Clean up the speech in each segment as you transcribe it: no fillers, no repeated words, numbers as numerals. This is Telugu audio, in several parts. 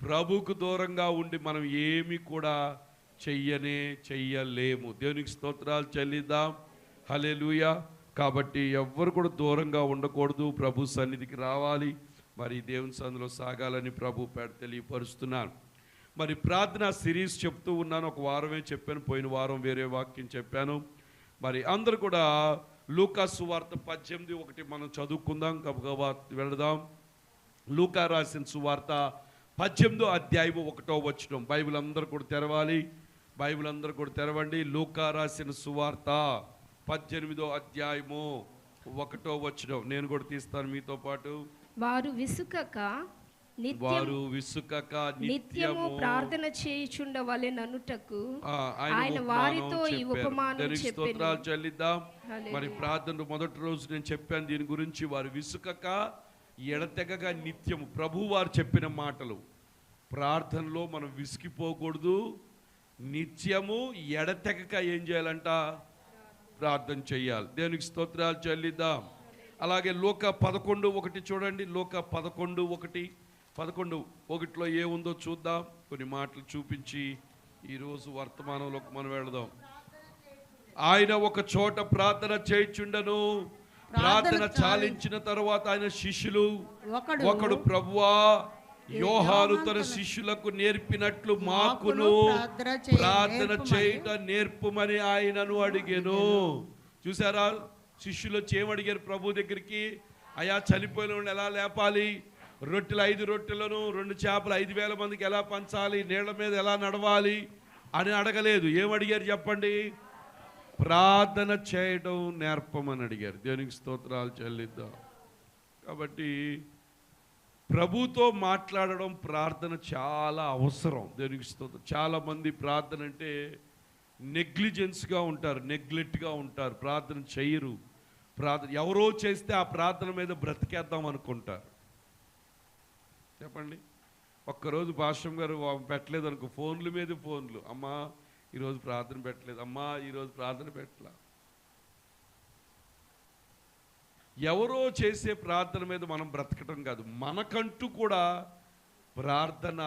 ప్రభువుకు దూరంగా ఉండి మనం ఏమి కూడా చెయ్యలేము. దేవునికి స్తోత్రాలు చెల్లిద్దాం. హల్లెలూయా. కాబట్టి ఎవ్వరు కూడా దూరంగా ఉండకూడదు, ప్రభు సన్నిధికి రావాలి. మరి దేవుని సన్నిధిలో సాగాలని ప్రభు పేడ తెలియపరుస్తున్నాను. మరి ప్రార్థన సిరీస్ చెప్తూ ఉన్నాను. ఒక వారమే చెప్పాను, పోయిన వారం వేరే వాక్యం చెప్పాను. మరి అందరూ కూడా లూకా సువార్త 18:1 మనం చదువుకుందాం, గబగబా వెళదాం. లూకా రాసిన సువార్త 18వ అధ్యాయము 1వ వచనం. బైబిల్ అందరూ కూడా తెరవాలి, బైబిల్ అందరూ కూడా తెరవండి. లూకా రాసిన సువార్త 18వ అధ్యాయము 1వ వచనం. నేను కూడా తీస్తాను మీతో పాటు. వారు విసుకక నిత్యము ప్రార్థన చేయుచుండవలెననుటకు ఆయన వారితో ఈ ఉపమానం చెప్పెను. చెల్లిద్దాం. మరి ప్రార్థన మొదటి రోజు నేను చెప్పాను దీని గురించి. వారు విసుకక ఎడతెగగా నిత్యము, ప్రభు వారు చెప్పిన మాటలు. ప్రార్థనలో మనం విసిగిపోకూడదు, నిత్యము ఎడతెగక ఏం చేయాలంట? ప్రార్థన చేయాలి. దేవునికి స్తోత్రాలు చెల్లిద్దాం. అలాగే లూకా 11:1 చూడండి. లూకా 11:1 ఏముందో చూద్దాం. కొన్ని మాటలు చూపించి ఈరోజు వర్తమానంలోకి మనం వెళదాం. ఆయన ఒక చోట ప్రార్థన చేయుచుండెను. ప్రార్థన చాలించిన తర్వాత ఆయన శిష్యులు ఒకడు, ప్రభువా, యోహాను తన శిష్యులకు నేర్పినట్లు మాకును ప్రార్థన చేయుట నేర్పుమని ఆయనను అడిగెను. చూసారా, శిష్యులు ఏమడిగారు ప్రభు దగ్గరికి? అయా, చనిపోయిన వాళ్ళని ఎలా లేపాలి, 5 రొట్టెలను 2 చేపలు 5,000 మందికి ఎలా పంచాలి, నీళ్ల మీద ఎలా నడవాలి అని అడగలేదు. ఏమడిగారు చెప్పండి? ప్రార్థన చేయడం నేర్పమని అడిగారు. దేవునికి స్తోత్రాలు చెల్లిద్దాం. కాబట్టి ప్రభుతో మాట్లాడడం, ప్రార్థన చాలా అవసరం. దేవునికి స్తోత్రం. చాలామంది ప్రార్థన అంటే నెగ్లిజెన్స్గా ఉంటారు, నెగ్లెక్ట్గా ఉంటారు, ప్రార్థన చేయరు. ప్రార్థన ఎవరో చేస్తే ఆ ప్రార్థన మీద బ్రతికేద్దాం అనుకుంటారు. చెప్పండి. ఒక్కరోజు భాష్యం గారు పెట్టలేదు అనుకో, ఫోన్ల మీద ఫోన్లు, అమ్మా ఈరోజు ప్రార్థన పెట్టలేదు, అమ్మా ఈరోజు ప్రార్థన పెట్టలా. ఎవరో చేసే ప్రార్థన మీద మనం బ్రతకటం కాదు, మనకంటూ కూడా ప్రార్థన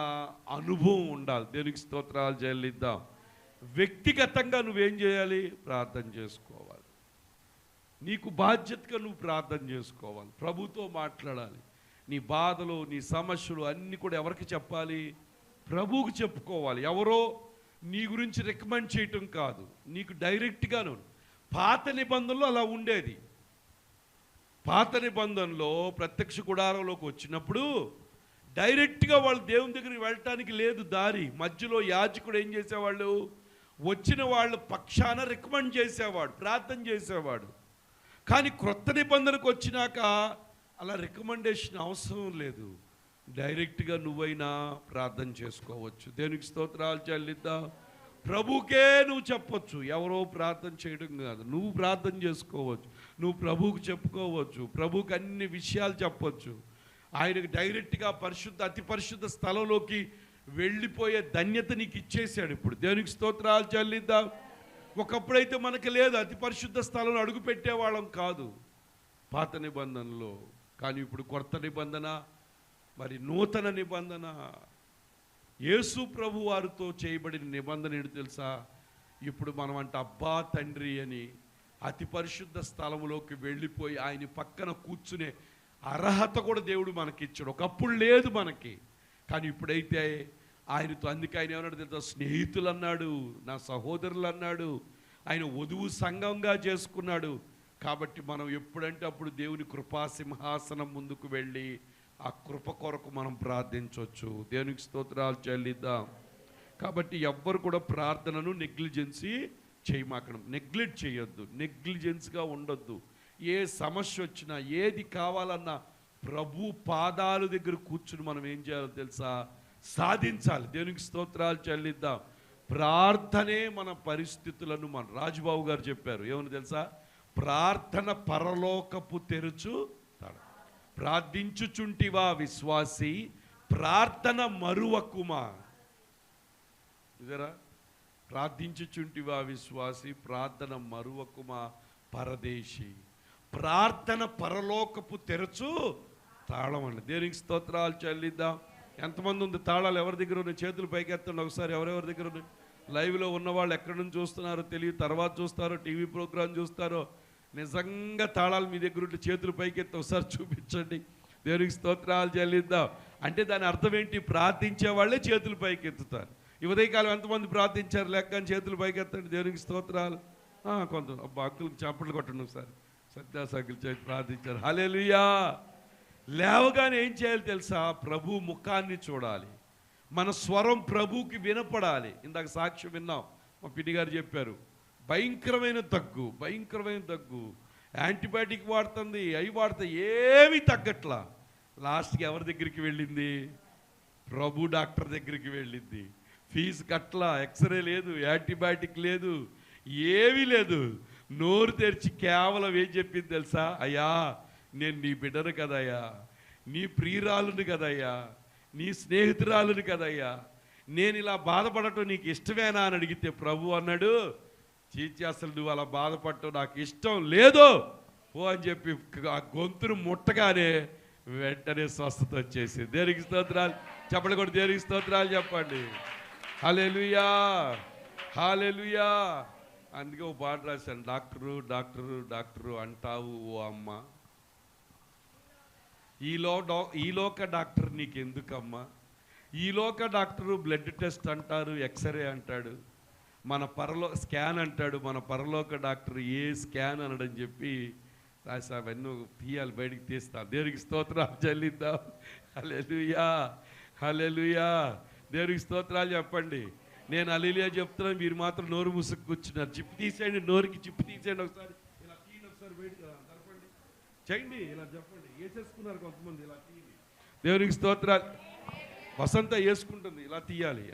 అనుభవం ఉండాలి. దేవునికి స్తోత్రాలు చెల్లిద్దాం. వ్యక్తిగతంగా నువ్వేం చేయాలి? ప్రార్థన చేసుకోవాలి. నీకు బాధ్యతగా నువ్వు ప్రార్థన చేసుకోవాలి. ప్రభుతో మాట్లాడాలి. నీ బాధలు, నీ సమస్యలు అన్నీ కూడా ఎవరికి చెప్పాలి? ప్రభువుకు చెప్పుకోవాలి. ఎవరో నీ గురించి రికమెండ్ చేయటం కాదు, నీకు డైరెక్ట్గాను. పాత నిబంధనలో అలా ఉండేది. పాత నిబంధనలో ప్రత్యక్ష గుడారంలోకి వచ్చినప్పుడు డైరెక్ట్గా వాళ్ళు దేవుని దగ్గరికి వెళ్ళటానికి లేదు దారి. మధ్యలో యాజకుడు ఏం చేసేవాళ్ళు? వచ్చిన వాళ్ళ పక్షాన రికమెండ్ చేసేవాడు, ప్రార్థన చేసేవాడు. కానీ క్రొత్త నిబంధనకు వచ్చినాక అలా రికమెండేషన్ అవసరం లేదు, డైరెక్ట్గా నువ్వైనా ప్రార్థన చేసుకోవచ్చు. దేవునికి స్తోత్రాలు చెల్లిద్దాం. ప్రభుకే నువ్వు చెప్పొచ్చు, ఎవరో ప్రార్థన చేయడం కాదు. నువ్వు ప్రార్థన చేసుకోవచ్చు, నువ్వు ప్రభువుకు చెప్పుకోవచ్చు, ప్రభువుకి అన్ని విషయాలు చెప్పొచ్చు. ఆయనకు డైరెక్ట్గా అతి పరిశుద్ధ స్థలంలోకి వెళ్ళిపోయే ధన్యత నీకు ఇచ్చేసాడు ఇప్పుడు. దేవునికి స్తోత్రాలు చెల్లిద్దాం. ఒకప్పుడైతే మనకి లేదు, అతి పరిశుద్ధ స్థలంలో అడుగు పెట్టేవాళ్ళం కాదు పాత నిబంధనలో. కానీ ఇప్పుడు కొత్త నిబంధన, మరి నూతన నిబంధన, యేసు ప్రభు వారితో చేయబడిన నిబంధన ఏంటి తెలుసా? ఇప్పుడు మనం అంటే అబ్బా తండ్రి అని అతి పరిశుద్ధ స్థలంలోకి వెళ్ళిపోయి ఆయన పక్కన కూర్చునే అర్హత కూడా దేవుడు మనకిచ్చాడు. ఒకప్పుడు లేదు మనకి, కానీ ఇప్పుడైతే ఆయనతో. అందుకే ఆయన ఏమన్నాడు తెలుసా? స్నేహితులు అన్నాడు, నా సహోదరులు అన్నాడు, ఆయన వధువు సంఘంగా చేసుకున్నాడు. కాబట్టి మనం ఎప్పుడంటే అప్పుడు దేవుని కృపా సింహాసనం ముందుకు వెళ్ళి ఆ కృప కొరకు మనం ప్రార్థించవచ్చు. దేవునికి స్తోత్రాలు చెల్లిద్దాం. కాబట్టి ఎవ్వరు కూడా ప్రార్థనను నెగ్లిజెన్సీ చేయమాకడం, నెగ్లెక్ట్ చేయొద్దు, నెగ్లిజెన్స్గా ఉండొద్దు. ఏ సమస్య వచ్చినా, ఏది కావాలన్నా ప్రభు పాదాల దగ్గర కూర్చుని మనం ఏం చేయాలో తెలుసా? సాధించాలి. దేవునికి స్తోత్రాలు చెల్లిద్దాం. ప్రార్థనే మన పరిస్థితులను, మన రాజుబాబు గారు చెప్పారు, ఏమని తెలుసా? ప్రార్థన పరలోకపు తెరుచు తాళం. ప్రార్థించుచుంటివా విశ్వాసి, ప్రార్థన మరువకుమా. ఇదరా, ప్రార్థించుచుంటివా విశ్వాసి, ప్రార్థన మరువకుమా పరదేశి. ప్రార్థన పరలోకపు తెరచు తాళం అండి. దేవునికి స్తోత్రాలు చెల్లిద్దాం. ఎంతమంది ఉంది తాళాలు ఎవరి దగ్గర ఉన్నాయి? చేతులు పైకెత్తండి ఒకసారి. ఎవరెవరి దగ్గర ఉన్నాయి? లైవ్లో ఉన్న వాళ్ళు ఎక్కడి నుంచి చూస్తున్నారో తెలియదు, తర్వాత చూస్తారో, టీవీ ప్రోగ్రాం చూస్తారో. నిజంగా తాళాలు మీ దగ్గర ఉంటే చేతులు పైకెత్తి ఒకసారి చూపించండి. దేవునికి స్తోత్రాలు చెల్లిద్దాం. అంటే దాని అర్థం ఏంటి? ప్రార్థించే వాళ్ళే చేతులు పైకెత్తుతారు. ఈ ఉదయకాలం ఎంతమంది ప్రార్థించారు? లెక్క చేతులు పైకెత్తండి. దేవునికి స్తోత్రాలు. కొంత భక్తులకు చప్పట్లు కొట్టండి ఒకసారి. సత్యాసాకులు చేసి ప్రార్థించారు. హల్లెలూయా. లేవగానే ఏం చేయాలి తెలుసా? ప్రభు ముఖాన్ని చూడాలి. మన స్వరం ప్రభుకి వినపడాలి. ఇందాక సాక్ష్యం విన్నాం, మా పిన్ని గారు చెప్పారు. భయంకరమైన దగ్గు, యాంటీబయాటిక్ వాడుతుంది, అవి వాడుతుంది, ఏమీ తగ్గట్లా. లాస్ట్కి ఎవరి దగ్గరికి వెళ్ళింది? ప్రభు డాక్టర్ దగ్గరికి వెళ్ళింది. ఫీజు కట్లా, ఎక్స్రే లేదు, యాంటీబయాటిక్ లేదు, ఏమీ లేదు. నోరు తెరిచి కేవలం ఏం చెప్పింది తెలుసా? అయ్యా, నేను నీ బిడ్డను కదయ్యా, నీ ప్రియురాలుని కదయ్యా, నీ స్నేహితురాలుని కదయ్యా, నేను ఇలా బాధపడటం నీకు ఇష్టమేనా అని అడిగితే ప్రభు అన్నాడు, చీచి అసలు నువ్వు అలా బాధపడటం నాకు ఇష్టం లేదు పో అని చెప్పి ఆ గొంతును ముట్టగానే వెంటనే స్వస్థత వచ్చేసి. దేవునికి స్తోత్రాలు చెప్పండి, కూడా దేవునికి స్తోత్రాలు చెప్పండి. హల్లెలూయా, హల్లెలూయా. అందుకే ఓ పాట రాశాను, డాక్టరు డాక్టరు డాక్టరు అంటావు ఓ అమ్మ, ఈలోక డాక్టర్ నీకెందుకమ్మా? ఈలోక డాక్టరు బ్లడ్ టెస్ట్ అంటారు, ఎక్స్రే అంటాడు, మన స్కాన్ అంటాడు. మన పరలోక డాక్టర్ ఏ స్కాన్ అనడని చెప్పి రాసి అవన్నీ తీయాలి, బయటికి తీస్తాను. దేవునికి స్తోత్రాలు చెల్లిద్దాం. హల్లెలూయా, హల్లెలూయా. దేవునికి స్తోత్రాలు చెప్పండి. నేను హల్లెలూయా చెప్తున్నాను, మీరు మాత్రం నోరు మూసుకు కూర్చున్నారు. చిప్పు తీసేయండి, నోరుకి చిప్పు తీసేయండి ఒకసారి. ఇలా తీయండి ఒకసారి, బయటికి జరపండి, చేయండి, ఇలా చెప్పండి. వేసేసుకున్నారు కొంతమంది, ఇలా తీయండి. దేవునికి స్తోత్రాలు. వసంత వేసుకుంటుంది, ఇలా తీయాలి.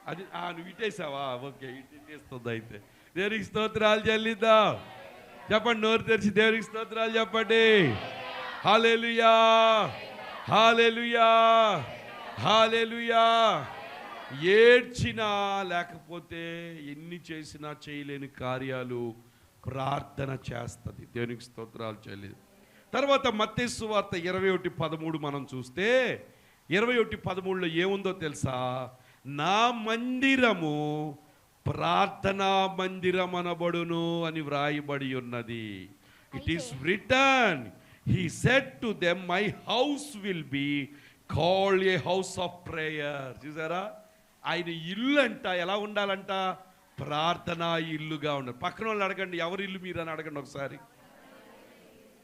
అది నువ్వు ఇటేసావా? ఓకే, ఇటు తీస్తుంది అయితే. దేవునికి స్తోత్రాలు చెల్లిద్దాం. చెప్పండి, నోరు తెరిచి దేవునికి స్తోత్రాలు చెప్పండి. హల్లెలూయా, హల్లెలూయా, హల్లెలూయా. ఏడ్చినా లేకపోతే ఎన్ని చేసినా చేయలేని కార్యాలు ప్రార్థన చేస్తుంది. దేవునికి స్తోత్రాలు చెల్లి. తర్వాత మత్తయి సువార్త 21:13 మనం చూస్తే 21:13లో ఏముందో తెలుసా? నా మందిరము ప్రార్థనా మందిరం అనబడును అని వ్రాయబడి ఉన్నది. It is return, he said to them, my house will be called a house of prayer. చూసారా? ఆయన ఇల్లు అంట ఎలా ఉండాలంట? ప్రార్థనా ఇల్లుగా ఉండాలి. పక్కన వాళ్ళు అడగండి, ఎవరి ఇల్లు మీరు అని అడగండి ఒకసారి.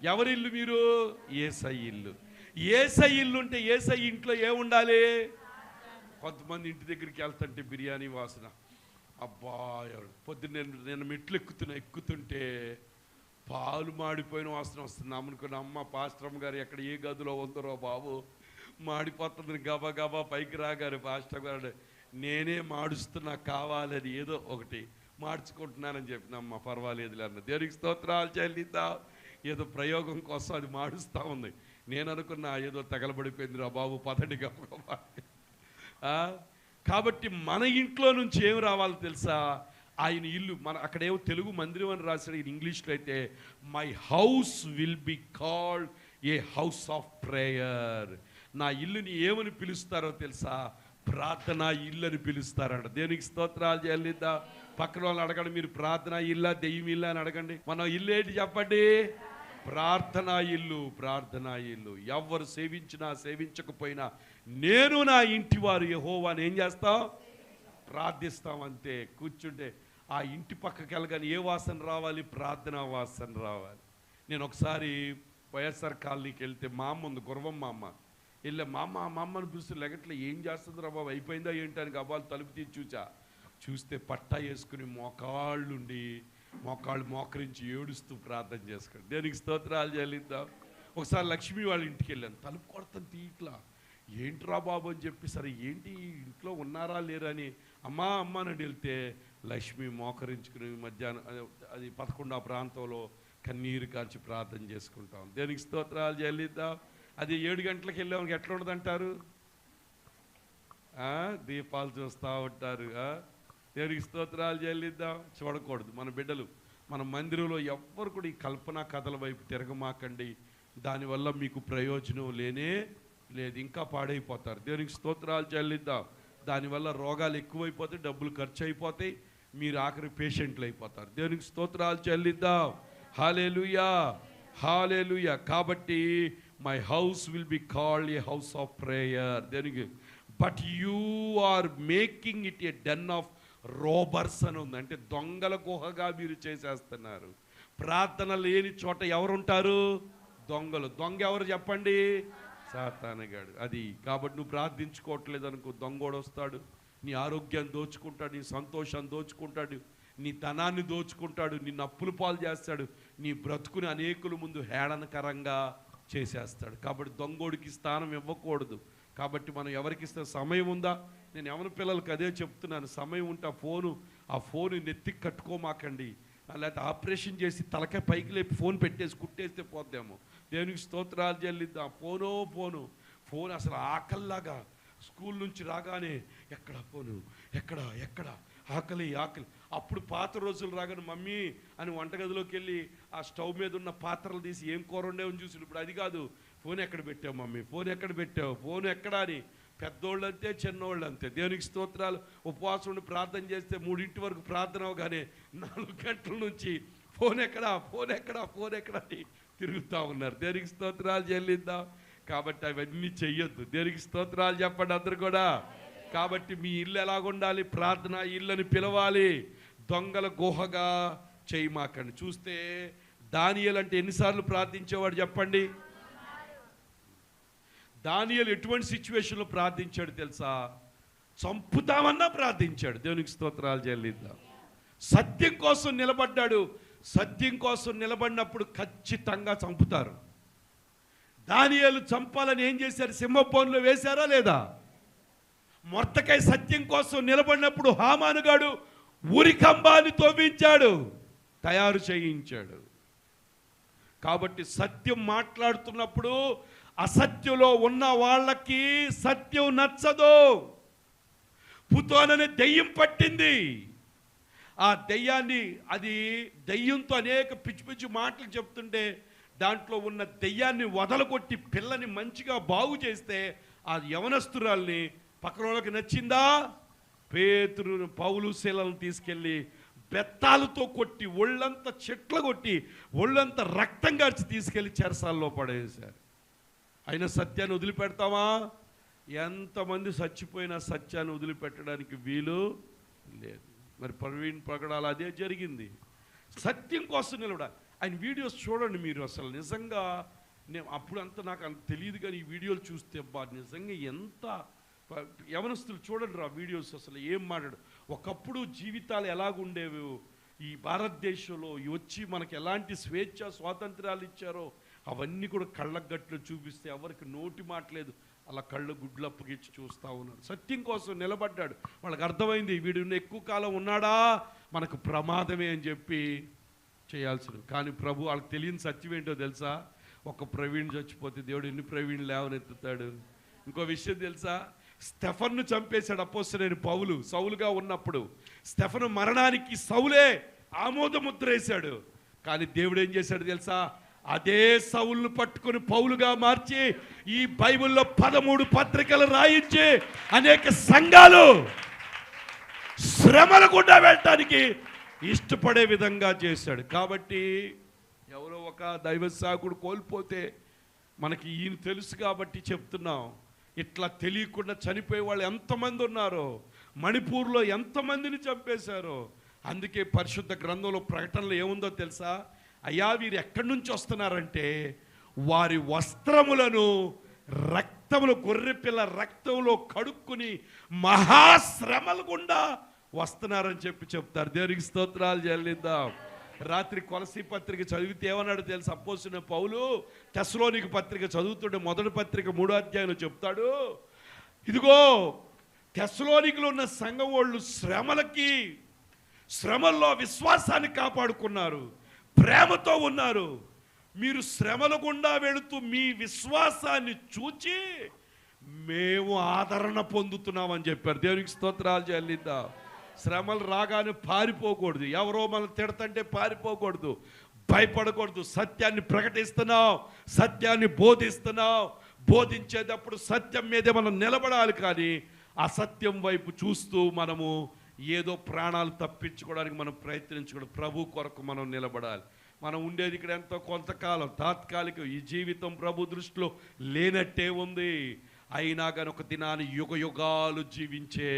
ఎవరి ఇల్లు మీరు? యేసయ్య ఇల్లు. యేసయ్య ఇల్లు ఉంటే యేసయ్య ఇంట్లో ఏముండాలి? కొంతమంది ఇంటి దగ్గరికి వెళ్తుంటే బిర్యానీ వాసన, అబ్బా పొద్దున్న నేను మెట్లు ఎక్కుతుంటే పాలు మాడిపోయిన వాసన వస్తుంది. అనుకున్న అమ్మ పాస్టరమ్మ గారు ఎక్కడ ఏ గదిలో ఉందరో బాబు, మాడిపోతుంది, గబా గబా పైకి రాగారు పాస్టర్ గారు, నేనే మాడుస్తున్నా కావాలని ఏదో ఒకటి మార్చుకుంటున్నానని చెప్పినమ్మ. పర్వాలేదులే అన్న. దేవునికి స్తోత్రాలు చెల్లిద్దాం. ఏదో ప్రయోగం కోసం అది మాడుస్తూ ఉంది. నేను అనుకున్నా ఏదో తగలబడిపోయింది రా బాబు, పదండి గబా. కాబట్టి మన ఇంట్లో నుంచి ఏం రావాలో తెలుసా? ఆయన ఇల్లు. అక్కడేమో తెలుగు మందిరం అని రాశాడు, ఇంగ్లీష్లో అయితే my house will be called a house of prayer. నా ఇల్లుని ఏమని పిలుస్తారో తెలుసా? ప్రార్థనా ఇల్లు అని పిలుస్తారంట. దేవునికి స్తోత్రాలు చెల్లిద్దా. పక్కన వాళ్ళు అడగండి, మీరు ప్రార్థనా ఇల్లా దెయ్యం ఇల్లా అని అడగండి. మనం ఇల్లు ఏంటి చెప్పండి? ప్రార్థనా ఇల్లు, ప్రార్థనా ఇల్లు. ఎవరు సేవించినా సేవించకపోయినా నేను నా ఇంటి వారు యెహోవాని ఏం చేస్తాం? ప్రార్థిస్తాం. అంతే. కూర్చుంటే ఆ ఇంటి పక్కకి వెళ్ళగానే ఏ వాసన రావాలి? ప్రార్థనా వాసన రావాలి. నేను ఒకసారి వైఎస్ఆర్ కాలనీకి వెళ్తే మా అమ్మ ఉంది, గురవమ్మ అమ్మ. వెళ్ళా, మా అమ్మని పిలుస్తూ లెగట్లో ఏం చేస్తుంది రా బాబు, అయిపోయిందా ఏంటని అబ్బాలు తలుపు తీసి చూస్తే పట్టా వేసుకుని మోకాళ్ళు మోకరించి ఏడుస్తూ ప్రార్థన చేసుకోండి. దేనికి స్తోత్రాలు చెల్లిద్దాం. ఒకసారి లక్ష్మి వాళ్ళ ఇంటికి వెళ్ళాను, తలుపు కొడతాను తీట్లా, ఏంట్రా బాబు అని చెప్పి, సరే ఏంటి ఇంట్లో ఉన్నారా లేరా అని అమ్మా అని వెళ్తే లక్ష్మి మోకరించుకుని మధ్యాహ్నం అది 11 ప్రాంతంలో కన్నీరు కాల్చి ప్రార్థన చేసుకుంటాం. దేనికి స్తోత్రాలు చెల్లిద్దాం. అది 7 గంటలకు వెళ్ళామని ఎట్లా ఉండదంటారు? దీపాలు చూస్తూ ఉంటారు. దేవునికి స్తోత్రాలు చెల్లిద్దాం. చూడకూడదు. మన బిడ్డలు మన మందిరంలో ఎవ్వరు కూడా ఈ కల్పనా కథల వైపు తిరగమాకండి. దానివల్ల మీకు ప్రయోజనం లేనే లేదు, ఇంకా పాడైపోతారు. దేవునికి స్తోత్రాలు చెల్లిద్దాం. దానివల్ల రోగాలు ఎక్కువైపోతాయి, డబ్బులు ఖర్చు అయిపోతాయి, మీరు ఆఖరి పేషెంట్లు అయిపోతారు. దేవునికి స్తోత్రాలు చెల్లిద్దాం. హల్లెలూయా, హల్లెలూయా. కాబట్టి my house will be called a house of prayer. దేనికి? But you are making it a den of robbers అని ఉంది. అంటే దొంగల గుహగా మీరు చేసేస్తున్నారు. ప్రార్థన లేని చోట ఎవరుంటారు? దొంగలు. దొంగ ఎవరు చెప్పండి? సాతానుగాడు. అది కాబట్టి నువ్వు ప్రార్థించుకోవట్లేదు అనుకో, దొంగోడు వస్తాడు, నీ ఆరోగ్యాన్ని దోచుకుంటాడు, నీ సంతోషాన్ని దోచుకుంటాడు, నీ ధనాన్ని దోచుకుంటాడు, నిన్ను అప్పుల పాలు చేస్తాడు, నీ బ్రతుకుని అనేకుల ముందు హేళనకరంగా చేసేస్తాడు. కాబట్టి దొంగోడికి స్థానం ఇవ్వకూడదు. కాబట్టి మనం ఎవరికి ఇస్తే సమయం ఉందా? నేను ఎవరి పిల్లలకి అదే చెప్తున్నాను, సమయం ఉంటే ఆ ఫోను నెత్తికి కట్టుకోమాకండి. లేకపోతే ఆపరేషన్ చేసి తలకాయ పైకి లేపి ఫోన్ పెట్టేసి కుట్టేస్తే పోద్దాము. దేవునికి స్తోత్రాలు చెల్లిద్దాం. ఫోన్ అసలు ఆకలిలాగా స్కూల్ నుంచి రాగానే ఎక్కడ ఫోను, ఎక్కడ ఆకలి. అప్పుడు పాత రోజులు రాగానే మమ్మీ అని వంటగదిలోకి వెళ్ళి ఆ స్టవ్ మీద ఉన్న పాత్రలు తీసి ఏం కూర ఉండేవని చూసి, ఇప్పుడు అది కాదు, ఫోన్ ఎక్కడ పెట్టావు మమ్మీ, ఫోన్ ఎక్కడ పెట్టావు, ఫోన్ ఎక్కడా అని. పెద్దోళ్ళు అంతే, చిన్నోళ్ళు అంతే. దేవునికి స్తోత్రాలు. ఉపవాసం ఉండి ప్రార్థన చేస్తే 3 వరకు ప్రార్థన అవగానే 4 గంటల నుంచి ఫోన్ ఎక్కడా అని తిరుగుతూ ఉన్నారు. దేవునికి స్తోత్రాలు చెల్లిద్దాం. కాబట్టి అవన్నీ చెయ్యొద్దు. దేవునికి స్తోత్రాలు చెప్పండి అందరు కూడా. కాబట్టి మీ ఇల్లు ఎలాగుండాలి? ప్రార్థన ఇల్లుని పిలవాలి, దొంగల గుహగా చేయమాకండి. చూస్తే దానియేలు అంటే ఎన్నిసార్లు ప్రార్థించేవాడు చెప్పండి? దానియేలు ఎటువంటి సిచ్యువేషన్లో ప్రార్థించాడు తెలుసా? చంపుతామన్నా ప్రార్థించాడు. దేవునికి స్తోత్రాలు చెల్లిద్దాం. సత్యం కోసం నిలబడ్డాడు. సత్యం కోసం నిలబడినప్పుడు ఖచ్చితంగా చంపుతారు. దానియేలు చంపాలని ఏం చేశారు? సింహబోనులో వేశారా లేదా? మొర్దెకై సత్యం కోసం నిలబడినప్పుడు హామానుగాడు ఉరికంబాన్ని తవ్వించాడు, తయారు చేయించాడు. కాబట్టి సత్యం మాట్లాడుతున్నప్పుడు అసత్యంలో ఉన్న వాళ్ళకి సత్యం నచ్చదు. పుతోననే దెయ్యం పట్టింది. ఆ దెయ్యాన్ని, అది దెయ్యంతో అనేక పిచ్చి మాటలు చెప్తుంటే దాంట్లో ఉన్న దెయ్యాన్ని వదలగొట్టి పిల్లని మంచిగా బాగు చేస్తే ఆ యవనస్తురాల్ని పక్కన వాళ్ళకి నచ్చిందా? పేతురును, పౌలు, శీలను తీసుకెళ్ళి బెత్తాలతో కొట్టి, ఒళ్ళంతా చెట్లు కొట్టి, ఒళ్ళంతా రక్తం గార్చి తీసుకెళ్ళి చెరసాల్లో పడేశారు. అయినా సత్యాన్ని వదిలిపెడతావా? ఎంతమంది చచ్చిపోయినా సత్యాన్ని వదిలిపెట్టడానికి వీలు లేదు. మరి ప్రవీణ్ ప్రగడాల అదే జరిగింది. సత్యం కోసం నిలబడాలి. ఆయన వీడియోస్ చూడండి మీరు. అసలు నిజంగా నేను అప్పుడు అంత నాకు అంత తెలియదు, కానీ ఈ వీడియోలు చూస్తే నిజంగా ఎంత యవనస్తులు చూడండి ఆ వీడియోస్. అసలు ఏం మాట్లాడు. ఒకప్పుడు జీవితాలు ఎలాగుండేవి ఈ భారతదేశంలో, వచ్చి మనకి ఎలాంటి స్వేచ్ఛ స్వాతంత్రాలు ఇచ్చారో అవన్నీ కూడా కళ్ళగట్లు చూపిస్తే ఎవరికి నోటి మాటలేదు, అలా కళ్ళు గుడ్లప్పగిచ్చి చూస్తూ ఉన్నారు. సత్యం కోసం నిలబడ్డాడు. వాళ్ళకి అర్థమైంది వీడు ఎక్కువ కాలం ఉన్నాడా మనకు ప్రమాదమే అని చెప్పి చేయాల్సింది. కానీ ప్రభు వాళ్ళకి తెలియని సత్యం ఏంటో తెలుసా? ఒక ప్రవీణ్ చచ్చిపోతే దేవుడు ఎన్ని ప్రవీణ్ లేవనెత్తుతాడు. ఇంకో విషయం తెలుసా? స్టెఫన్ను చంపేశాడు అపోస్తలుడైన పౌలు. సౌలుగా ఉన్నప్పుడు స్టెఫను మరణానికి సౌలే ఆమోదముద్ర వేశాడు. కానీ దేవుడు ఏం చేశాడు తెలుసా? అదే సౌలును పట్టుకొని పౌలుగా మార్చి ఈ బైబిల్లో 13 పత్రికలు రాయించి అనేక సంఘాలు శ్రమల గుండా వెళ్ళటానికి ఇష్టపడే విధంగా చేశాడు. కాబట్టి ఎవరో ఒక దైవ సేవకుడు కోల్పోతే మనకి ఈయన తెలుసు కాబట్టి చెప్తున్నాం. ఇట్లా తెలియకుండా చనిపోయే వాళ్ళు ఎంతమంది ఉన్నారో, మణిపూర్లో ఎంతమందిని చంపేశారో. అందుకే పరిశుద్ధ గ్రంథంలో ప్రకటనలో ఏముందో తెలుసా? అయ్యా వీరు ఎక్కడి నుంచి వస్తున్నారంటే వారి వస్త్రములను రక్తములు, గొర్రెపిల్ల రక్తంలో కడుక్కుని మహాశ్రమల గుండా వస్తున్నారని చెప్తారు. దేవునికి స్తోత్రాలు చెల్లిద్దాం. రాత్రి కొలసీ పత్రిక చదివితే ఏమన్నాడు తెలుసు? అపోస్తలుడైన పౌలు తెస్సలోనిక పత్రిక చదువుతుంటే మొదటి పత్రిక 3వ అధ్యాయంలో చెప్తాడు, ఇదిగో తెస్సలోనికలో ఉన్న సంఘం వాళ్ళు శ్రమల్లో విశ్వాసాన్ని కాపాడుకున్నారు, ప్రేమతో ఉన్నారు. మీరు శ్రమల గుండా వెళుతూ మీ విశ్వాసాన్ని చూచి మేము ఆదరణ పొందుతున్నామని చెప్పారు. దేవునికి స్తోత్రాలు చెల్లిద్దాం. శ్రమలు రాగానే పారిపోకూడదు. ఎవరో మనం తిడతంటే పారిపోకూడదు, భయపడకూడదు. సత్యాన్ని ప్రకటిస్తున్నాం, సత్యాన్ని బోధిస్తున్నాం, బోధించేటప్పుడు సత్యం మీదే మనం నిలబడాలి, కానీ అసత్యం వైపు చూస్తూ మనము ఏదో ప్రాణాలు తప్పించుకోవడానికి మనం ప్రయత్నించకూడదు. ప్రభు కొరకు మనం నిలబడాలి. మనం ఉండేది ఇక్కడ ఎంతో కొంతకాలం, తాత్కాలికం. ఈ జీవితం ప్రభు దృష్టిలో లేనట్టే ఉంది. అయినా కానీ ఒక దినాన్ని యుగ యుగాలు జీవించే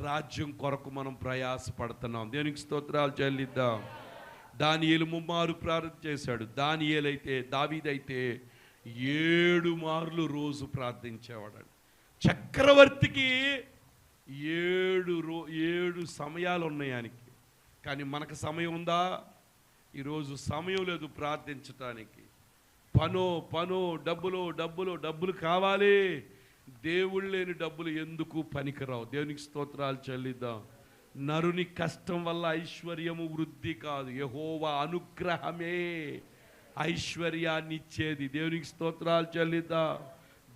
రాజ్యం కొరకు మనం ప్రయాసపడుతున్నాం. దేవునికి స్తోత్రాలు చెల్లిద్దాం. దానియేలు ముమ్మారు ప్రార్థన చేశాడు. దావీదైతే 7 మార్లు రోజు ప్రార్థించేవాడు. చక్రవర్తికి 7 సమయాలు ఉన్నాయి ఆయనకి. కానీ మనకు సమయం ఉందా? ఈరోజు సమయం లేదు ప్రార్థించటానికి. పనో డబ్బులు కావాలి. దేవుళ్ళు లేని డబ్బులు ఎందుకు పనికిరావు. దేవునికి స్తోత్రాలు చెల్లిద్దాం. నరుని కష్టం వల్ల ఐశ్వర్యము వృద్ధి కాదు, యెహోవా అనుగ్రహమే ఐశ్వర్యాన్ని ఇచ్చేది. దేవునికి స్తోత్రాలు చెల్లిద్దాం.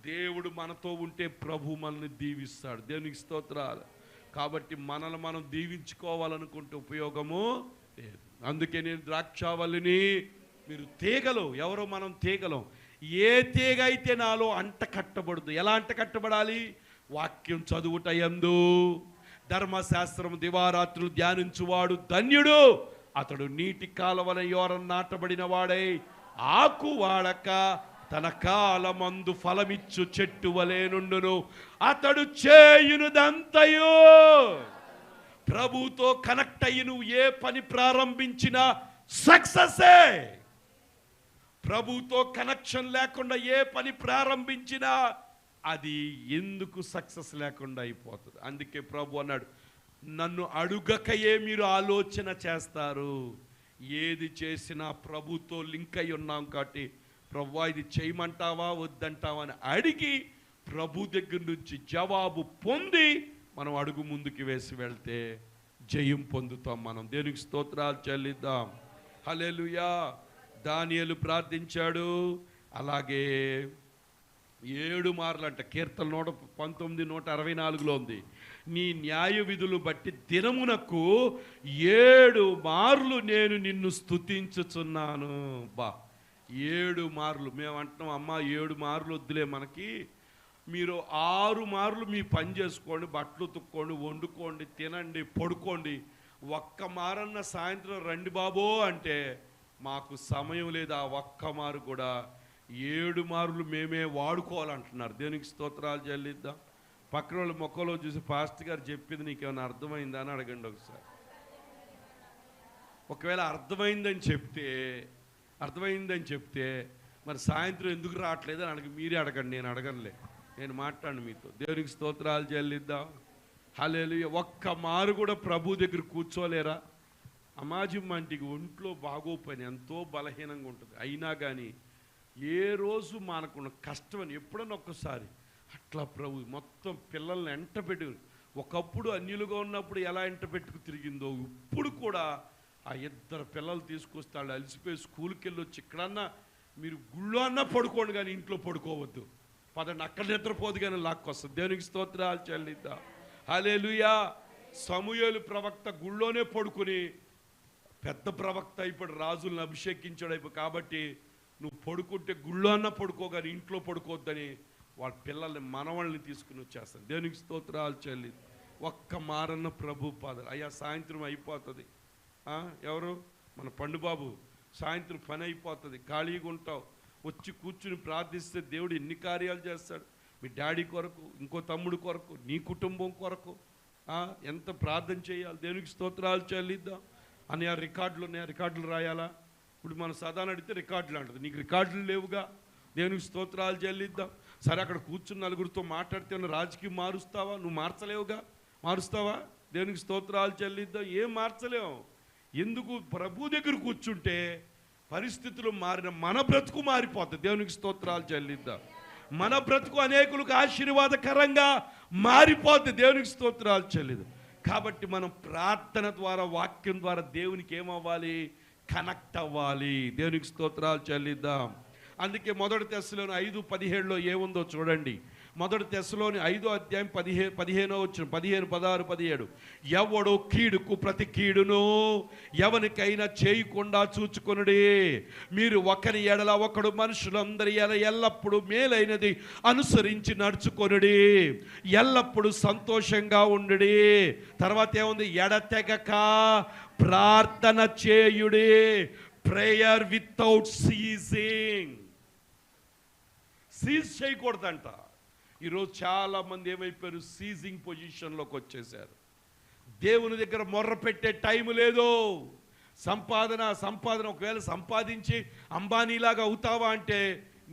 దేవుడు మనతో ఉంటే ప్రభు మనల్ని దీవిస్తాడు. దేవునికి స్తోత్రాలు. కాబట్టి మనల్ని మనం దీవించుకోవాలనుకుంటే ఉపయోగము లేదు. అందుకే నేను ద్రాక్షావల్లిని, మీరు తీగలు. ఎవరో మనం తీగలం. ఏ తీగ అయితే నాలో అంట కట్టబడదు. ఎలా అంట కట్టబడాలి? వాక్యం చదువుట యందు, ధర్మశాస్త్రం దివారాత్రులు ధ్యానించువాడు ధన్యుడు. అతడు నీటి కాలవన యోరం నాటబడిన వాడై ఆకు వాడక తన కాలమందు ఫలమిచ్చు చెట్టు వలె నుండును. అతడు చేయునుదంతయు. ప్రభుతో కనెక్ట్ అయ్యి నువ్వు ఏ పని ప్రారంభించినా సక్సెసే. ప్రభుతో కనెక్షన్ లేకుండా ఏ పని ప్రారంభించినా అది ఎందుకు సక్సెస్ లేకుండా అయిపోతుంది. అందుకే ప్రభు అన్నాడు, నన్ను అడుగకయే మీరు ఆలోచన చేస్తారు. ఏది చేసినా ప్రభుతో లింక్ అయి ఉన్నాం కాబట్టి, ప్రభువా ఇది చేయమంటావా వద్దంటావా అని అడిగి ప్రభు దగ్గర నుంచి జవాబు పొంది మనం అడుగు ముందుకు వేసి వెళ్తే జయం పొందుతాం మనం. దేవునికి స్తోత్రాలు చెల్లిద్దాం. హల్లెలూయా. దానియేలు ప్రార్థించాడు. అలాగే 7 మార్లు అంట. కీర్తన 119:164 ఉంది. నీ న్యాయ విధులు బట్టి దినమునకు 7 మార్లు నేను నిన్ను స్తుతించుచున్నాను. 7 మార్లు. మేము అంటున్నాం, అమ్మ 7 మార్లు వద్దులే మనకి, మీరు 6 మార్లు మీ పని చేసుకోండి, బట్టలు ఉతుక్కోండి, వండుకోండి, తినండి, పడుకోండి. ఒక్క మారన్న సాయంత్రం రండి బాబో అంటే మాకు సమయం లేదు. ఆ ఒక్క మారు కూడా 7 మార్లు మేమే వాడుకోవాలంటున్నారు. దేవునికి స్తోత్రాలు చెల్లిద్దాం. పక్కన వాళ్ళ మొక్కలో చూసి, పాస్టర్ గారు చెప్పింది నీకేమైనా అర్థమైందా అని అడగండి ఒకసారి. ఒకవేళ అర్థమైందని చెప్తే మరి సాయంత్రం ఎందుకు రావట్లేదు అని మీరే అడగండి, నేను అడగనులే. నేను మాట్లాడు మీతో. దేవునికి స్తోత్రాలు చెల్లిద్దాం. హల్లెలూయా. ఒక్క మారు కూడా ప్రభు దగ్గర కూర్చోలేరా? అమాజిమ్మంటికి ఒంట్లో బాగోపోయిన ఎంతో బలహీనంగా ఉంటుంది. అయినా కానీ ఏ రోజు మనకున్న కష్టం అని ఎప్పుడన్నా ఒక్కసారి అట్లా ప్రభు మొత్తం పిల్లల్ని ఎంట పెట్టు. ఒకప్పుడు అన్యులుగా ఉన్నప్పుడు ఎలా ఎంట పెట్టుకు తిరిగిందో ఇప్పుడు కూడా ఆ 2 పిల్లలు తీసుకొస్తాడు. అలసిపోయి స్కూల్కి వెళ్ళొచ్చి ఇక్కడన్నా మీరు గుళ్ళో అన్నా పడుకోండి, కానీ ఇంట్లో పడుకోవద్దు. పదండి, అక్కడ నిద్రపోదు కానీ లాక్కొస్తుంది. దేవునికి స్తోత్రాలు చెల్లిద్దాం. హల్లెలూయా. సమూయేలు ప్రవక్త గుళ్ళోనే పడుకుని పెద్ద ప్రవక్త అయిపోయి రాజులను అభిషేకించాడు. కాబట్టి నువ్వు పడుకుంటే గుళ్ళో అన్నా పడుకో, కానీ ఇంట్లో పడుకోవద్దని వాళ్ళ పిల్లల్ని మనవాళ్ళని తీసుకుని వచ్చేస్తాను. దేవునికి స్తోత్రాలు చెల్లి. ఒక్క మారన్న ప్రభు పాదాలు. అయ్యా సాయంత్రం అయిపోతుంది. ఎవరు? మన పండుబాబు. సాయంత్రం పని అయిపోతుంది, ఖాళీగా ఉంటావు, వచ్చి కూర్చుని ప్రార్థిస్తే దేవుడు ఎన్ని కార్యాలు చేస్తాడు. మీ డాడీ కొరకు, ఇంకో తమ్ముడు కొరకు, నీ కుటుంబం కొరకు ఎంత ప్రార్థన చేయాలి. దేవునికి స్తోత్రాలు చెల్లిద్దాం. అని ఆ రికార్డులు ఉన్నాయి, రికార్డులు రాయాలా? ఇప్పుడు మనం సదాని అడిగితే రికార్డులు అంటుంది. నీకు రికార్డులు లేవుగా. దేవునికి స్తోత్రాలు చెల్లిద్దాం. సరే, అక్కడ కూర్చుని నలుగురితో మాట్లాడితే రాజకీయం మారుస్తావా? నువ్వు మార్చలేవుగా. మారుస్తావా? దేవునికి స్తోత్రాలు చెల్లిద్దాం. ఏం మార్చలేవు. ఎందుకు? ప్రభు దగ్గర కూర్చుంటే పరిస్థితులు మారిన మన బ్రతుకు మారిపోతుంది. దేవునికి స్తోత్రాలు చెల్లిద్దాం. మన బ్రతుకు అనేకులకు ఆశీర్వాదకరంగా మారిపోతుంది. దేవునికి స్తోత్రాలు చెల్లిద్దాం. కాబట్టి మనం ప్రార్థన ద్వారా, వాక్యం ద్వారా దేవునికి ఏమవ్వాలి? కనెక్ట్ అవ్వాలి. దేవునికి స్తోత్రాలు చెల్లిద్దాం. అందుకే మొదటి తెస్సలోని 5:17 ఏముందో చూడండి. మొదటి తెస్సలోని 5వ అధ్యాయం 15వ వచనం, 15, 16, 17. ఎవడు కీడుకు ప్రతి కీడును ఎవనికైనా చేయకుండా చూచుకొనుడి. మీరు ఒకరి ఎడల ఒకడు మనుషులందరి ఎడల ఎల్లప్పుడూ మేలైనది అనుసరించి నడుచుకొనుడి. ఎల్లప్పుడూ సంతోషంగా ఉండుడి. తర్వాత ఏముంది? ఎడతెగక ప్రార్థన చేయుడి. Prayer without seizing. సీజ్ చేయకూడదంట. ఈరోజు చాలా మంది ఏమైపోయారు? సీజింగ్ పొజిషన్లోకి వచ్చేసారు. దేవుని దగ్గర మొర్ర పెట్టే టైం లేదు. సంపాదన ఒకవేళ సంపాదించి అంబానీలాగా అవుతావా అంటే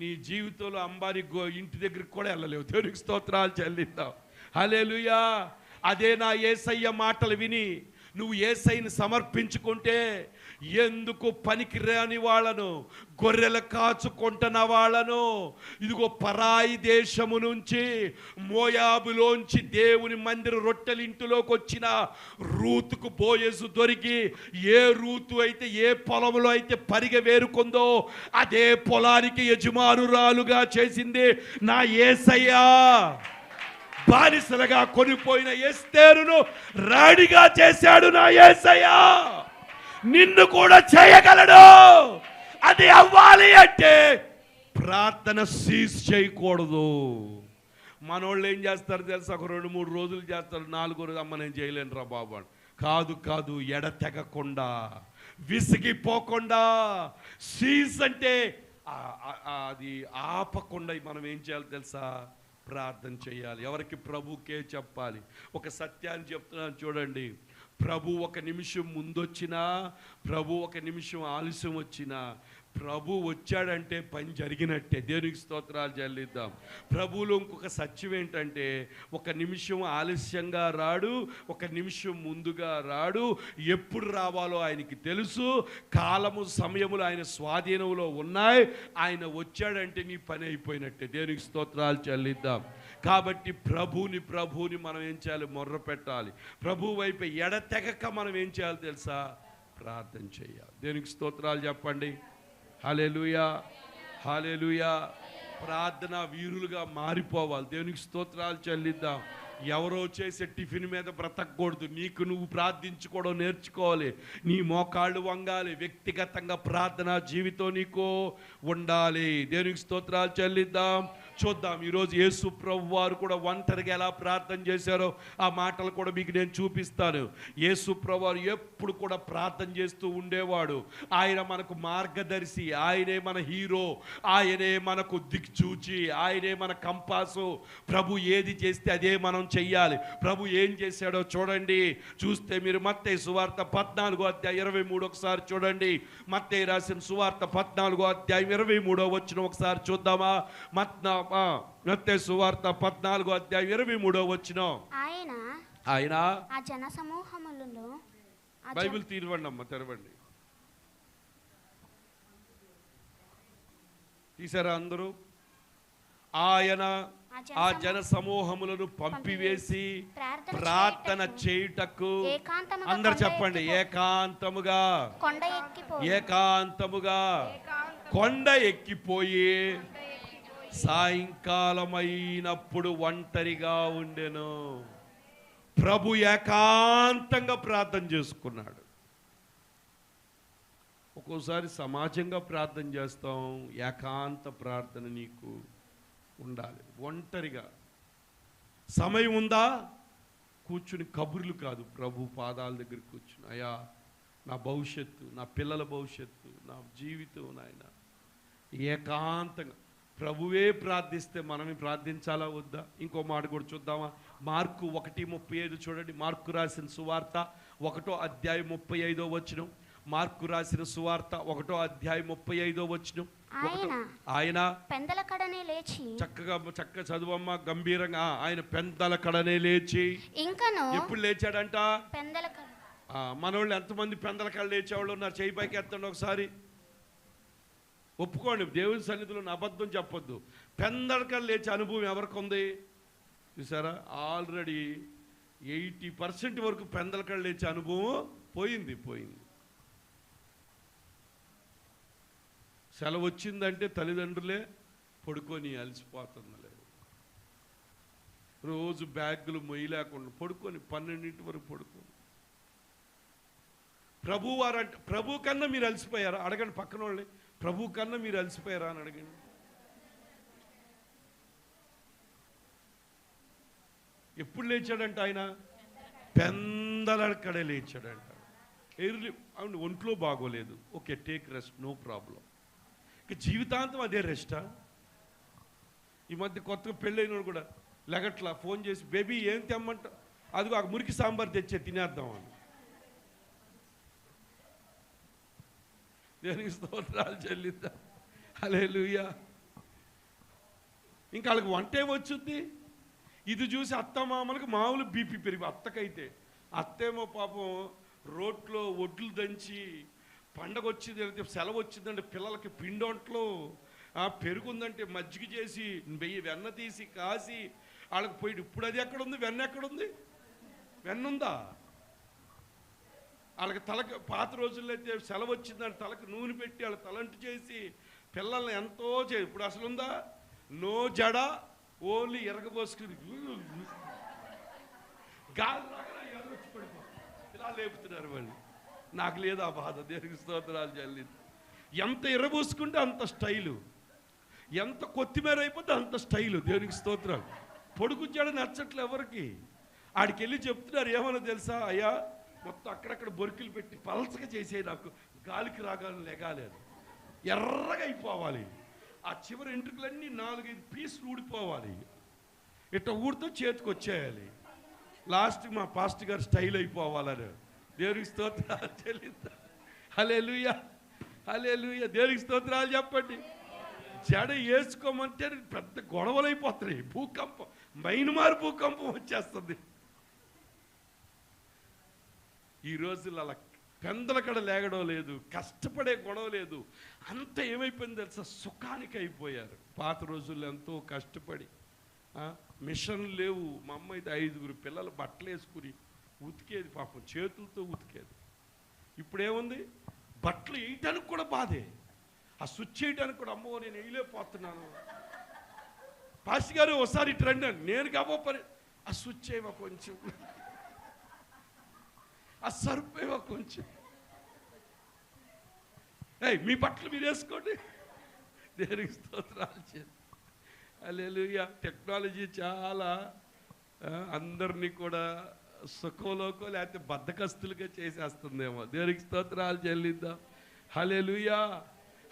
నీ జీవితంలో అంబానీ ఇంటి దగ్గరికి కూడా వెళ్ళలేవు. దేవునికి స్తోత్రాలు చెల్లిద్దాం. హల్లెలూయా. అదే నా యేసయ్య మాటలు విని నువ్వు యేసయ్యని సమర్పించుకుంటే, ఎందుకు పనికిరాని వాళ్ళను, గొర్రెలు కాచుకుంటున్న వాళ్ళను, ఇదిగో పరాయి దేశము నుంచి, మోయాబులోంచి దేవుని మందిర రొట్టెలింటిలోకి వచ్చిన రూతుకు బోయజు దొరికి, ఏ రూతు అయితే ఏ పొలంలో అయితే పరిగె వేరుకుందో అదే పొలానికి యజమానురాలుగా చేసింది నా యేసయ్య. బానిసలుగా కొనిపోయిన ఎస్తేరును రాణిగా చేశాడు నా యేసయ్య. నిన్ను కూడా చేయగలడు. అది అవ్వాలి అంటే ప్రార్థన సీజ్ చేయకూడదు. మనోళ్ళు ఏం చేస్తారు తెలుసా? ఒక 2-3 రోజులు చేస్తారు, 4వ రోజు అమ్మ నేను చేయలేను రా బాబు అని. కాదు, ఎడతెగకుండా, విసిగిపోకుండా, సీజ్ అంటే అది ఆపకుండా మనం ఏం చేయాలి తెలుసా? ప్రార్థన చేయాలి. ఎవరికి? ప్రభుకే చెప్పాలి. ఒక సత్యాన్ని చెప్తున్నాను చూడండి. ప్రభు ఒక నిమిషం ముందొచ్చినా, ప్రభు ఒక నిమిషం ఆలస్యం వచ్చినా, ప్రభు వచ్చాడంటే పని జరిగినట్టే. దేవునికి స్తోత్రాలు చెల్లిద్దాం. ప్రభువులో ఇంకొక సత్యం ఏంటంటే, ఒక నిమిషం ఆలస్యంగా రాడు, ఒక నిమిషం ముందుగా రాడు. ఎప్పుడు రావాలో ఆయనకి తెలుసు. కాలము సమయములు ఆయన స్వాధీనంలో ఉన్నాయి. ఆయన వచ్చాడంటే నీ పని అయిపోయినట్టే. దేవునికి స్తోత్రాలు చెల్లిద్దాం. కాబట్టి ప్రభువుని మనం ఏం చేయాలి? మొర్ర పెట్టాలి. ప్రభు వైపు ఎడతెగక మనం ఏం చేయాలి తెలుసా? ప్రార్థన చేయాలి. దేవునికి స్తోత్రాలు చెప్పండి. హల్లెలూయా, హల్లెలూయా. ప్రార్థన వీరులుగా మారిపోవాలి. దేవునికి స్తోత్రాలు చెల్లిద్దాం. ఎవరో చేసే టిఫిన్ మీద బ్రతకూడదు. నీకు నువ్వు ప్రార్థించుకోవడం నేర్చుకోవాలి. నీ మోకాళ్ళు వంగాలి. వ్యక్తిగతంగా ప్రార్థన జీవితం నీకు ఉండాలి. దేవునికి స్తోత్రాలు చెల్లిద్దాం. చూద్దాం ఈరోజు యేసు ప్రభు వారు కూడా ఒంటరిగా ఎలా ప్రార్థన చేశారో ఆ మాటలు కూడా మీకు నేను చూపిస్తాను. యేసు ప్రభు వారు ఎప్పుడు కూడా ప్రార్థన చేస్తూ ఉండేవాడు. ఆయన మనకు మార్గదర్శి, ఆయనే మన హీరో, ఆయనే మనకు దిక్చూచి, ఆయనే మన కంపాసు. ప్రభు ఏది చేస్తే అదే మనం చెయ్యాలి. ప్రభు ఏం చేశాడో చూడండి. చూస్తే మీరు మత్తయి సువార్త 14వ అధ్యాయం 23 ఒకసారి చూడండి. మత్తయి రాసిన సువార్త 14వ అధ్యాయం 23వ వచనం ఒకసారి చూద్దామా? మత్తయి సువార్త 14వ అధ్యాయం 23వ వచనం. ఆయన ఆ జన సమూహములలో, బైబిల్ తీరవండి అమ్మ, తెరవండి. తీసారా అందరూ? ఆయన ఆ జన సమూహములను పంపివేసి ప్రార్థన చేయుటకు, అందరు చెప్పండి, ఏకాంతముగా కొండ ఎక్కిపోయి సాయంకాలమైనప్పుడు ఒంటరిగా ఉండెను. ప్రభు ఏకాంతంగా ప్రార్థన చేసుకున్నాడు. ఒక్కోసారి సమాజంగా ప్రార్థన చేస్తాం. ఏకాంత ప్రార్థన నీకు ఉండాలి. ఒంటరిగా సమయం ఉందా? కూర్చుని కబుర్లు కాదు, ప్రభు పాదాల దగ్గర కూర్చుని, అయ్యా నా భవిష్యత్తు, నా పిల్లల భవిష్యత్తు, నా జీవితం, నాయన ఏకాంతంగా ప్రభువే ప్రార్థిస్తే మనమే ప్రార్థించాలా వద్దా? ఇంకో మాట కూడా చూద్దామా? మార్కు 1:35 చూడండి. మార్కు రాసిన సువార్త 1వ అధ్యాయం 35వ వచనం. మార్కు రాసిన సువార్త 1వ అధ్యాయం 35వ వచనం. ఆయన పెందల కడనే లేచి, చక్కగా చదువమ్మ గంభీరంగా. ఆయన పెందల కడనే లేచి, ఇంకను ఎప్పుడు లేచాడంట? పెందల కడ. మనోళ్ళు ఎంతమంది పెందల కడ లేచేవాళ్ళు ఉన్నారు? చేయి పైకి ఎత్తండి ఒకసారి. ఒప్పుకోండి, దేవుని సన్నిధిలో అబద్ధం చెప్పొద్దు. పెందల కడ లేచే అనుభవం ఎవరికి ఉంది? చూసారా? ఆల్రెడీ 80% వరకు పెందల కడ లేచే అనుభవం పోయింది. సెలవు వచ్చిందంటే తల్లిదండ్రులే పడుకొని అలసిపోతుంది. రోజు బ్యాగులు మొయ్యలేకుండా పడుకొని 12 వరకు పడుకొని. ప్రభు కన్నా మీరు అలసిపోయారా అడగండి పక్కన వాళ్ళని. ప్రభు కన్నా మీరు అలసిపోయారా అని అడగండి. ఎప్పుడు లేచాడంట ఆయన? పెందలక్కడే లేచాడంట. ఎర్లీ అవును, ఒంట్లో బాగోలేదు, okay, take rest, no problem. ఇక జీవితాంతం అదే రెస్టా? ఈ మధ్య కొత్తగా పెళ్ళైన కూడా లెగట్లా, ఫోన్ చేసి బేబీ ఏం తెమ్మంట, అదిగో ఆ మురికి సాంబార్ తెచ్చే తినేద్దాం అని. దేనికి స్తోత్రాలు చెల్లిద్దాం. హల్లెలూయా. ఇంకా వాళ్ళకి వంట ఏమొచ్చుద్ది? ఇది చూసి అత్తమామలకు మామూలు బీపీ పెరిగి, అత్తకైతే అత్తేమో పాపం రోట్లో ఒడ్లు దంచి, పండగ వచ్చింది సెలవు వచ్చిందంటే పిల్లలకి పిండొంట్లో, పెరుగుందంటే మజ్జిగ చేసి వెన్న తీసి కాసి వాళ్ళకి పోయి. ఇప్పుడు అది ఎక్కడుంది? వెన్న ఎక్కడుంది? వెన్నుందా? వాళ్ళకి తలకి పాత రోజుల్లో అయితే సెలవు వచ్చిందంటే తలకు నూనె పెట్టి వాళ్ళ తలంటు చేసి పిల్లల్ని ఎంతో ఇప్పుడు అసలు ఉందా? నో జడ, ఓన్లీ ఎరగబోసుకుని గాలి రాగా ఎరగొచ్చి పడిపో ఇలా లేపుతున్నారు వాళ్ళు. నాకు లేదు ఆ బాధ. దేవునికి స్తోత్రాలు చెల్లింది. ఎంత ఎర్రబోసుకుంటే అంత స్టైలు, ఎంత కొత్తిమీర అయిపోతే అంత స్టైలు. దేవునికి స్తోత్రాలు. పొడుగుచ్చాడు నచ్చట్లు ఎవరికి. ఆడికి వెళ్ళి చెప్తున్నారు ఏమన్నా తెలుసా? అయ్యా మొత్తం అక్కడక్కడ బొరికిలు పెట్టి పలసగా చేసే, నాకు గాలికి రాగాలని లెగాలేదు, ఎర్రగా అయిపోవాలి, ఆ చివరి ఎంట్రుకలన్నీ 4-5 పీసులు ఊడిపోవాలి, ఇట్లా ఊడితో చేతికి వచ్చేయాలి, లాస్ట్కి మా పాస్టర్ గారు స్టైల్ అయిపోవాలని. దేవునికి స్తోత్రాలు చెల్లిద్దాం. హల్లెలూయా, హల్లెలూయా. దేవునికి స్తోత్రాలు చెప్పండి. జడ వేసుకోమంటే పెద్ద గొడవలు అయిపోతున్నాయి. భూకంపం, మైన్మార్ భూకంపం వచ్చేస్తుంది. ఈ రోజుల్లో అలా పెందలకడ లేగడం లేదు, కష్టపడే గొడవ లేదు. అంత ఏమైపోయింది తెలుసా? సుఖానికి అయిపోయారు. పాత రోజుల్లో ఎంతో కష్టపడి, మిషన్లు లేవు. మా అమ్మ అయితే 5 పిల్లలు బట్టలు వేసుకుని ఉతికేది, పాపం చేతులతో ఉతికేది. ఇప్పుడేముంది? బట్టలు వేయటానికి కూడా బాధే, ఆ స్విచ్ చేయడానికి కూడా అమ్మో నేను వేయలేకపోతున్నాను. పాస్టర్ గారు ఒకసారి ఇటు రండి అని, నేను కాబో పని, ఆ స్విచ్ చేయవా కొంచెం, ఆ సరిపోయేవా కొంచెం, మీ బట్టలు మీరు వేసుకోండి. దేవునికి స్తోత్రాలు చేయండి. హల్లెలూయా. టెక్నాలజీ చాలా అందరినీ కూడా సుఖంలోకో లేకపోతే బద్ధకస్తులుగా చేసేస్తుందేమో. దేవునికి స్తోత్రాలు చెల్లిద్దాం. హల్లెలూయా,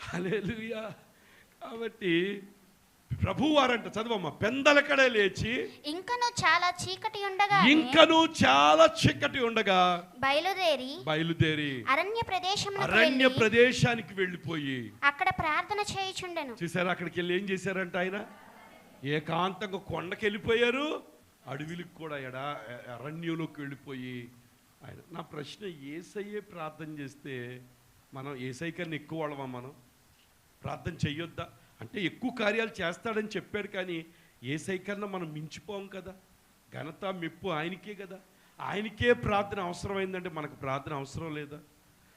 హల్లెలూయా. కాబట్టి ప్రభువారంట, చదవమ్మా, పెందలకడే లేచి ఇంకను చాలా చీకటి ఉండగా బయలుదేరి అరణ్య ప్రదేశానికి వెళ్ళిపోయి అక్కడ ప్రార్థన చేయుచుండెను. చూసారా? అక్కడికి వెళ్ళి ఏం చేశారంట ఆయన? ఏకాంతంగా కొండకి వెళ్ళిపోయారు, అడవిలకు కూడా అరణ్యంలోకి వెళ్ళిపోయి ఆయన. నా ప్రశ్న, యేసయ్యే ప్రార్థన చేస్తే మనం యేసయ్య కన్నా ఎక్కువ వాళ్ళమా? మనం ప్రార్థన చెయ్యొద్దా? అంటే ఎక్కువ కార్యాలు చేస్తాడని చెప్పాడు, కానీ యేసయ్య కన్నా మనం మించిపోం కదా. ఘనత మెప్పు ఆయనకే కదా. ఆయనకే ప్రార్థన అవసరమైందంటే మనకు ప్రార్థన అవసరం లేదా?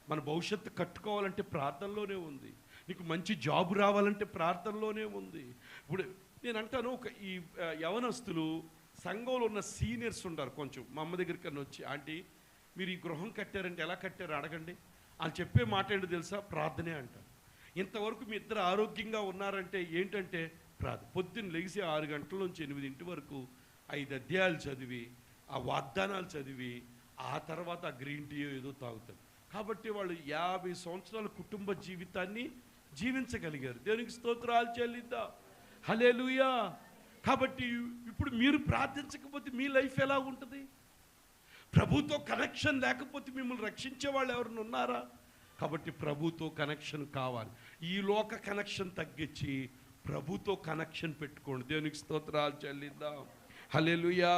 మన భవిష్యత్తు కట్టుకోవాలంటే ప్రార్థనలోనే ఉంది. నీకు మంచి జాబ్ రావాలంటే ప్రార్థనలోనే ఉంది. ఇప్పుడు నేను అంటాను, ఒక ఈ యవనస్తులు సంఘంలో ఉన్న సీనియర్స్ ఉంటారు, కొంచెం మా అమ్మ దగ్గరికి కన్నా వచ్చి, ఆంటీ మీరు ఈ గృహం కట్టారంటే ఎలా కట్టారు అడగండి. వాళ్ళు చెప్పే మాట ఏంటో తెలుసా? ప్రార్థనే అంటారు. ఇంతవరకు మీ ఇద్దరు ఆరోగ్యంగా ఉన్నారంటే ఏంటంటే ప్రార్థన. పొద్దున్న లెగిసి 6 గంటల నుంచి 8 వరకు 5 అధ్యాయాలు చదివి, ఆ వాగ్దానాలు చదివి, ఆ తర్వాత ఆ గ్రీన్ టీ ఏదో తాగుతారు. కాబట్టి వాళ్ళు 50 సంవత్సరాల కుటుంబ జీవితాన్ని జీవించగలిగారు. దేవునికి స్తోత్రాలు చెల్లిద్దాం. హల్లెలూయా. కాబట్టి ఇప్పుడు మీరు ప్రార్థించకపోతే మీ లైఫ్ ఎలా ఉంటుంది? ప్రభుతో కనెక్షన్ లేకపోతే మిమ్మల్ని రక్షించే వాళ్ళు ఎవరైనా ఉన్నారా? కాబట్టి ప్రభుతో కనెక్షన్ కావాలి. ఈ లోక కనెక్షన్ తగ్గించి ప్రభుతో కనెక్షన్ పెట్టుకోండి. దేవునికి స్తోత్రాలు చెల్లిద్దాం. హల్లెలూయా.